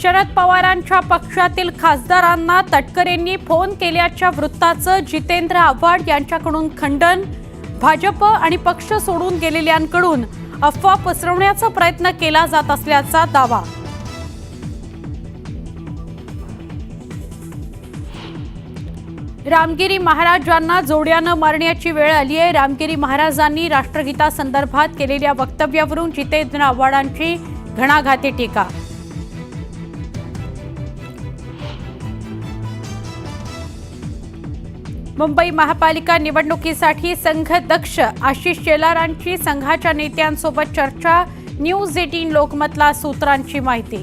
शरद पवारांच्या पक्षातील खासदारांना तटकरेंनी फोन केल्याच्या वृत्ताचं जितेंद्र आव्हाड यांच्याकडून खंडन। भाजप आणि पक्ष सोडून गेलेल्यांकडून अफवा पसरवण्याचा प्रयत्न केला जात असल्याचा दावा। रामगिरी महाराजांना जोड्यानं मारण्याची वेळ आली आहे। रामगिरी महाराजांनी राष्ट्रगीतासंदर्भात केलेल्या वक्तव्यावरून जितेंद्र आव्हाडांची घणाघाती टीका। मुंबई महापालिका निवडणुकीसाठी संघ दक्ष, आशिष शेलारांची संघाच्या नेत्यांसोबत चर्चा। न्यूज 18 लोकमतला सूत्रांची माहिती।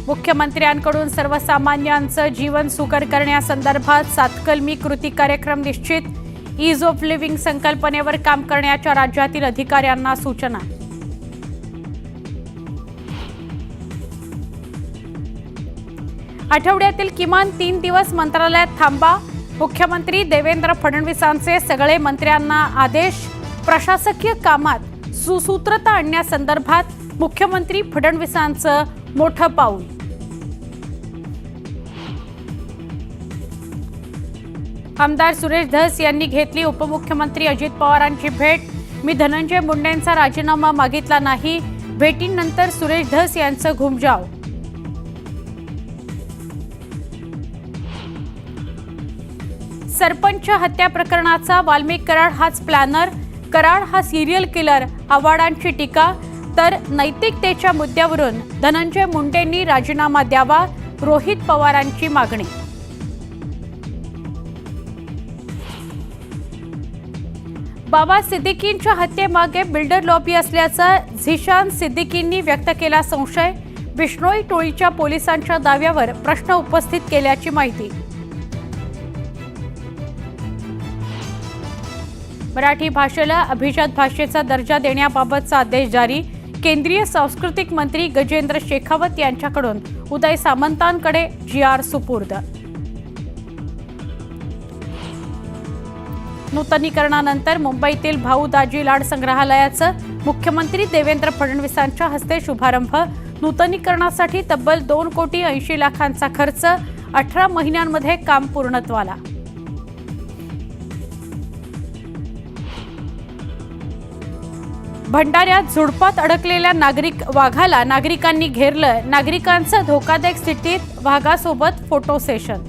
मुख्यमंत्र्यांकडून सर्वसामान्यांचं जीवन सुकर करण्यासंदर्भात सातकलमी कृती कार्यक्रम निश्चित। ईज ऑफ लिव्हिंग संकल्पनेवर काम करण्याच्या राज्यातील अधिकाऱ्यांना सूचना। आठवड्यातील किमान 3 दिवस मंत्रालयात थांबा। मुख्यमंत्री देवेंद्र फडणवीसांचे सगळे मंत्र्यांना आदेश। प्रशासकीय कामात सुसूत्रता आणण्यासंदर्भात मुख्यमंत्री फडणवीसांचं मोठं पाऊल। आमदार सुरेश धस यांनी घेतली उपमुख्यमंत्री अजित पवारांची भेट। मी धनंजय मुंडेंचा राजीनामा मागितला नाही। भेटीनंतर सुरेश धस यांचं घुमजाव। सरपंच हत्या प्रकरणाचा वाल्मिक कराड हाच प्लॅनर, कराड हा सिरियल किलर, आव्हाडांची टीका। तर नैतिकतेच्या मुद्द्यावरून धनंजय मुंडेंनी राजीनामा द्यावा, रोहित पवारांची मागणी। बाबा सिद्दीकींच्या हत्येमागे बिल्डर लॉबी असल्याचा झिशान सिद्दीकींनी व्यक्त केला संशय। बिश्नोई टोळीच्या पोलिसांच्या दाव्यावर प्रश्न उपस्थित केल्याची माहिती। मराठी भाषेला अभिजात भाषेचा दर्जा देण्याबाबतचा आदेश जारी। केंद्रीय सांस्कृतिक मंत्री गजेंद्र शेखावत यांच्याकडून उदय सामंतांकडे GR सुपूर्द। नूतनीकरणानंतर मुंबईतील भाऊ दाजी लाड संग्रहालयाचं मुख्यमंत्री देवेंद्र फडणवीसांच्या हस्ते शुभारंभ। नूतनीकरणासाठी तब्बल 2,80,00,000 खर्च, 18 महिन्यांमध्ये काम पूर्णत्वाला। भंडाऱ्यात झुडपात अडकलेल्या वाघाला नागरिकांनी घेरलं। नागरिकांचं धोकादायक स्थितीत वाघासोबत फोटो सेशन।